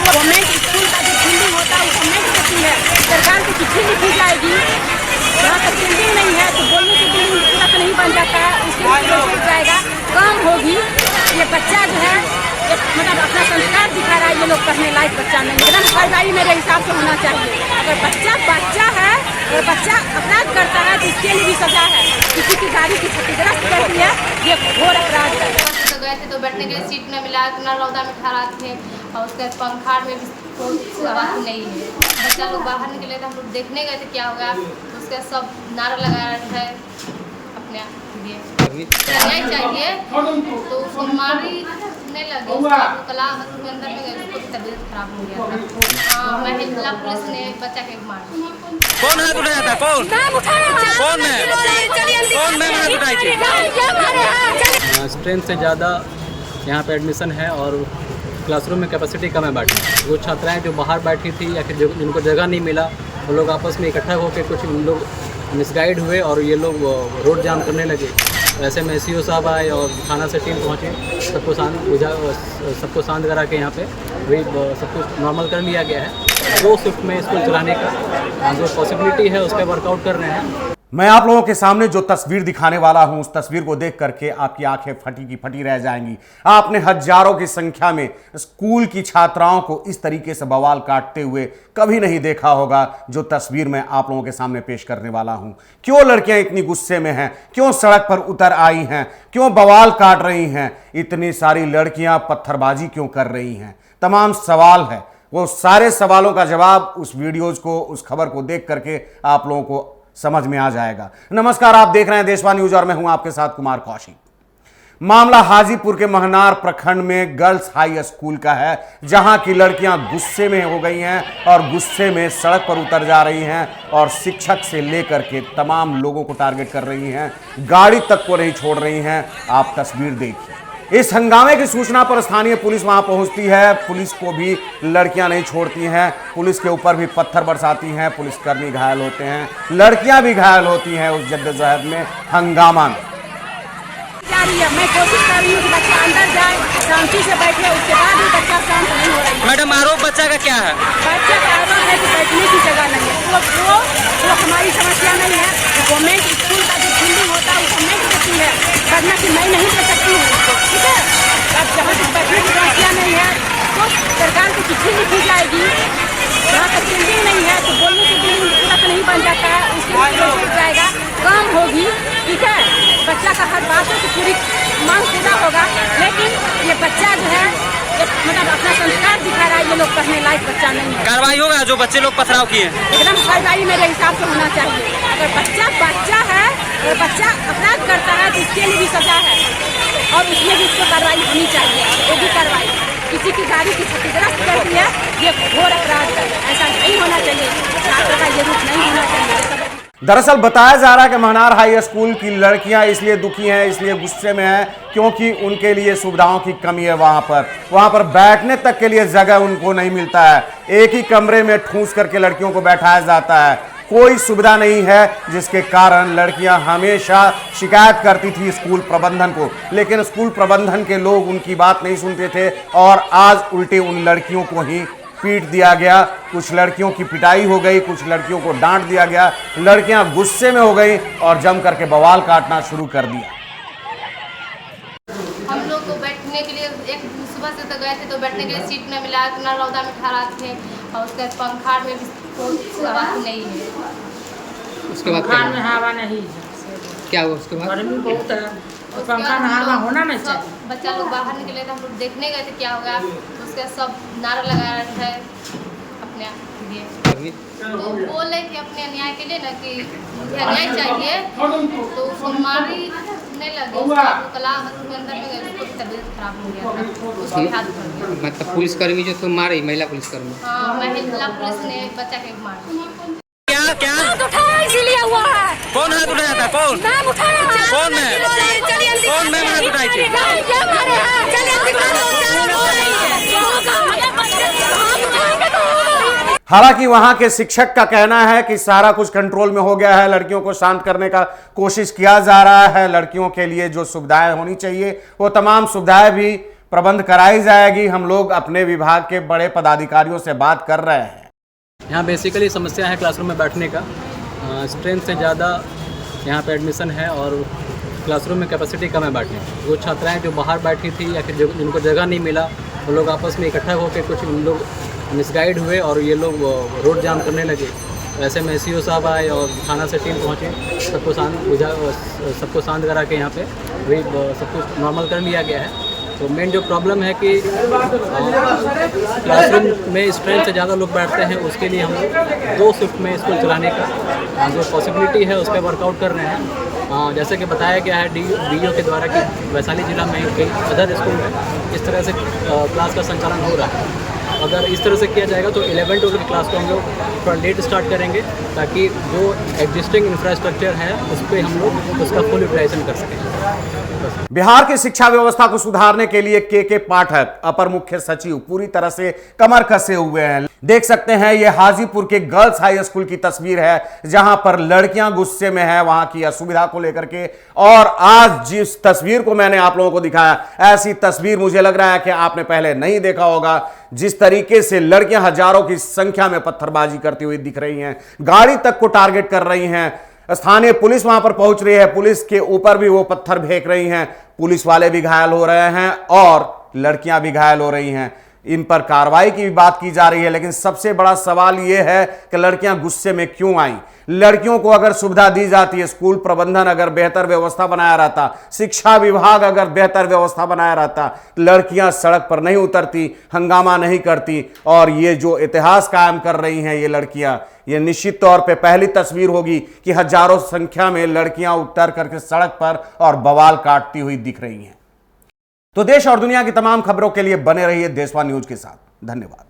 Government school का जो building होता है वो गवर्नमेंट देती है, सरकार को चिट्ठी लिखी जाएगी। जहाँ तक बिल्डिंग नहीं है तो बोलने से बिल्डिंग पूरा तो नहीं बन जाता है, उसके लिए जाएगा काम होगी। ये बच्चा जो है मतलब अपना संस्कार दिखा रहा है, ये लोग पढ़ने लायक बच्चा नहीं, एकदम कार्रवाई मेरे हिसाब से होना चाहिए। अगर बच्चा है और बच्चा अपराध करता है तो इसके लिए भी सजा है। किसी की गाड़ी की क्षतिग्रस्त करती है, ये घोर अपराध है। तो गए थे तो बैठने के लिए सीट न मिला, इतना रौदा में खड़ा थे और उसके पंखा में भी कोई आवाज़ नहीं है। बच्चा लोग बाहर निकले थे, हम लोग देखने गए थे क्या होगा, तो उसका सब नारा लगा रहे थे अपने लिए न्याय चाहिए। तो उसको मारी नहीं लगी, उसको कला के अंदर में गई, उसको तबीयत खराब हो गया था। हाँ, महिला पुलिस ने बच्चा के मार। कौन है उठाया था? कौन कौन है उठाई थी? स्ट्रेंथ से ज़्यादा यहाँ पे एडमिशन है और क्लासरूम में कैपेसिटी कम है बैठने। वो छात्राएं जो बाहर बैठी थी या फिर जिनको जगह नहीं मिला, वो लोग आपस में इकट्ठा होकर कुछ लोग मिसगाइड हुए और ये लोग रोड जाम करने लगे। ऐसे में CO साहब आए और थाना से टीम पहुँचे, सबको शांत करा के यहाँ पे वही सब कुछ नॉर्मल कर लिया गया है। 2 शिफ्ट में स्कूल चलाने का जो पॉसिबिलिटी है उस पर वर्कआउट कर रहे हैं। मैं आप लोगों के सामने जो तस्वीर दिखाने वाला हूं, उस तस्वीर को देख करके आपकी आंखें फटी की फटी रह जाएंगी। आपने हजारों की संख्या में स्कूल की छात्राओं को इस तरीके से बवाल काटते हुए कभी नहीं देखा होगा जो तस्वीर मैं आप लोगों के सामने पेश करने वाला हूं। क्यों लड़कियां इतनी गुस्से में हैं? क्यों सड़क पर उतर आई हैं? क्यों बवाल काट रही हैं? इतनी सारी लड़कियां पत्थरबाजी क्यों कर रही हैं? तमाम सवाल है। वो सारे सवालों का जवाब उस वीडियोज को, उस खबर को देख करके आप लोगों को समझ में आ जाएगा। नमस्कार, आप देख रहे हैं देशवा न्यूज और मैं हूं आपके साथ कुमार कौशिक। मामला हाजीपुर के महनार प्रखंड में गर्ल्स हाई स्कूल का है, जहां की लड़कियां गुस्से में हो गई हैं और गुस्से में सड़क पर उतर जा रही हैं और शिक्षक से लेकर के तमाम लोगों को टारगेट कर रही हैं, गाड़ी तक को नहीं छोड़ रही हैं। आप तस्वीर देखिए। इस हंगामे की सूचना पर स्थानीय पुलिस वहां पहुंचती है। पुलिस को भी लड़कियां नहीं छोड़ती हैं, पुलिस के ऊपर भी पत्थर बरसाती हैं, पुलिसकर्मी घायल होते हैं, लड़कियां भी घायल होती हैं उस जद्दोजहद में, हंगामा में। मैं कोशिश कर रही हूँ कि बच्चा अंदर जाए, शांति से बैठे, उसके बाद भी बच्चा शांत नहीं हो रही है। मैडम, आरोप बच्चा का क्या है? बच्चा का आरोप है कि बैठने की जगह नहीं है। वो हमारी समस्या नहीं है। गवर्नमेंट स्कूल का जो बिल्डिंग होता है वो गवर्नमेंट देती है, वरना कि मैं नहीं दे सकती हूँ, ठीक है। अब जहाँ तक बैठने की समस्या नहीं है तो सरकार को चिट्ठी लिखी जाएगी। जहाँ तक बिल्डिंग नहीं है तो बोलने से बिल्डिंग पूरा तो नहीं बन जाता है, उसके लिए जाएगा काम होगी, ठीक है। बच्चा का हर बातों की पूरी मांग पूरा होगा, लेकिन ये बच्चा जो है मतलब अपना संस्कार दिखा रहा है, ये लोग पढ़ने लायक बच्चा नहीं है। कार्रवाई होगा जो बच्चे लोग पथराव किए? एकदम कार्रवाई मेरे हिसाब से होना चाहिए। अगर बच्चा है और बच्चा अपराध करता है तो इसके लिए भी सजा है और उसमें भी उसको कार्रवाई होनी चाहिए। वो भी कार्रवाई किसी की गाड़ी की क्षतिग्रस्त करती है, ये घोर अपराध है, ऐसा नहीं होना चाहिए। छात्र का ये रूप नहीं होना चाहिए। दरअसल बताया जा रहा है कि महनार हाई स्कूल की लड़कियां इसलिए दुखी हैं, इसलिए गुस्से में हैं क्योंकि उनके लिए सुविधाओं की कमी है। वहां पर बैठने तक के लिए जगह उनको नहीं मिलता है। एक ही कमरे में ठूंस करके लड़कियों को बैठाया जाता है, कोई सुविधा नहीं है, जिसके कारण लड़कियां हमेशा शिकायत करती थी स्कूल प्रबंधन को, लेकिन स्कूल प्रबंधन के लोग उनकी बात नहीं सुनते थे और आज उल्टे उन लड़कियों को ही पीट दिया गया। कुछ लड़कियों की पिटाई हो गई, कुछ लड़कियों को डांट दिया गया, लड़कियां गुस्से में हो गई और जम करके बवाल काटना शुरू कर दिया। हम लोग को बैठने के लिए एक सुबह से तो गए थे तो बैठने के लिए सीट न मिला, इतना रौदा में खड़ा थे और उसके पंखा में भी कोई आवाज़ नहीं है। उसके बाद पंखा में हवा नहीं है, क्या हुआ? उसके बाद गर्मी बहुत है तो पंखा में हवा होना नहीं चाहिए। बच्चा लोग बाहर निकले थे, हम लोग देखने गए थे क्या होगा, उसके सब नारा लगा रहे थे अपने लिए। तो बोल रहे थे अपने न्याय के लिए ना कि मुझे न्याय चाहिए, तो उसको मारी नहीं लगी, उसको कला के अंदर में गई, उसको तबीयत खराब हो गया था, उसके हाथ पड़ गया। मतलब पुलिसकर्मी जो तुम मारी, महिला पुलिसकर्मी? हाँ, महिला पुलिस ने बच्चा के मार। क्या इसीलिए हुआ है। कौन हाथ उठाया था? कौन कौन मैं उठाई थी? हालांकि वहां के शिक्षक का कहना है कि सारा कुछ कंट्रोल में हो गया है, लड़कियों को शांत करने का कोशिश किया जा रहा है, लड़कियों के लिए जो सुविधाएं होनी चाहिए वो तमाम सुविधाएं भी प्रबंध कराई जाएगी। हम लोग अपने विभाग के बड़े पदाधिकारियों से बात कर रहे हैं। यहाँ बेसिकली समस्या है क्लासरूम में बैठने का। स्ट्रेंथ से ज़्यादा यहाँ पे एडमिशन है और क्लासरूम में कैपेसिटी कम है बैठने की। वो छात्राएं जो बाहर बैठी थी या फिर जिनको जगह नहीं मिला, वो लोग आपस में इकट्ठा होकर कुछ उन लोग मिसगाइड हुए और ये लोग रोड जाम करने लगे। ऐसे में CO साहब आए और थाना से टीम पहुँचे, सबको शांत करा के यहाँ पे वही सब कुछ नॉर्मल कर लिया गया है। तो मेन जो प्रॉब्लम है कि क्लासरूम में स्ट्रेंथ से ज़्यादा लोग बैठते हैं, उसके लिए हम लोग 2 शिफ्ट में स्कूल चलाने का जो पॉसिबिलिटी है उस पर वर्कआउट कर रहे हैं। जैसे कि बताया गया है DO के द्वारा कि वैशाली ज़िला में कई अदर स्कूल में इस तरह से क्लास का संचालन हो रहा है। अगर इस तरह से किया जाएगा तो 11 टू की क्लास को हम लोग थोड़ा लेट स्टार्ट करेंगे, ताकि जो एग्जिस्टिंग इंफ्रास्ट्रक्चर है उस पर हम लोग उसका फुल यूटिलाइजेशन कर सकें। बिहार की शिक्षा व्यवस्था को सुधारने के लिए के पाठक अपर मुख्य सचिव पूरी तरह से कमर कसे हुए हैं। देख सकते हैं ये हाजीपुर के गर्ल्स हाई स्कूल की तस्वीर है, जहां पर लड़कियां गुस्से में हैं वहां की असुविधा को लेकर के। और आज जिस तस्वीर को मैंने आप लोगों को दिखाया, ऐसी तस्वीर मुझे लग रहा है कि आपने पहले नहीं देखा होगा। जिस तरीके से लड़कियां हजारों की संख्या में पत्थरबाजी करती हुई दिख रही हैं, गाड़ी तक को टारगेट कर रही हैं। स्थानीय पुलिस वहां पर पहुंच रही है, पुलिस के ऊपर भी वो पत्थर फेंक रही हैं। पुलिस वाले भी घायल हो रहे हैं और लड़कियां भी घायल हो रही हैं। इन पर कार्रवाई की भी बात की जा रही है, लेकिन सबसे बड़ा सवाल यह है कि लड़कियां गुस्से में क्यों आई। लड़कियों को अगर सुविधा दी जाती है, स्कूल प्रबंधन अगर बेहतर व्यवस्था बनाया रहता, शिक्षा विभाग अगर बेहतर व्यवस्था बनाया रहता, लड़कियां सड़क पर नहीं उतरती, हंगामा नहीं करती। और ये जो इतिहास कायम कर रही हैं ये लड़कियां, ये निश्चित तौर पे पहली तस्वीर होगी कि हजारों संख्या में लड़कियां उतर करके सड़क पर और बवाल काटती हुई दिख रही हैं। तो देश और दुनिया की तमाम खबरों के लिए बने रहिए देशवा न्यूज के साथ। धन्यवाद।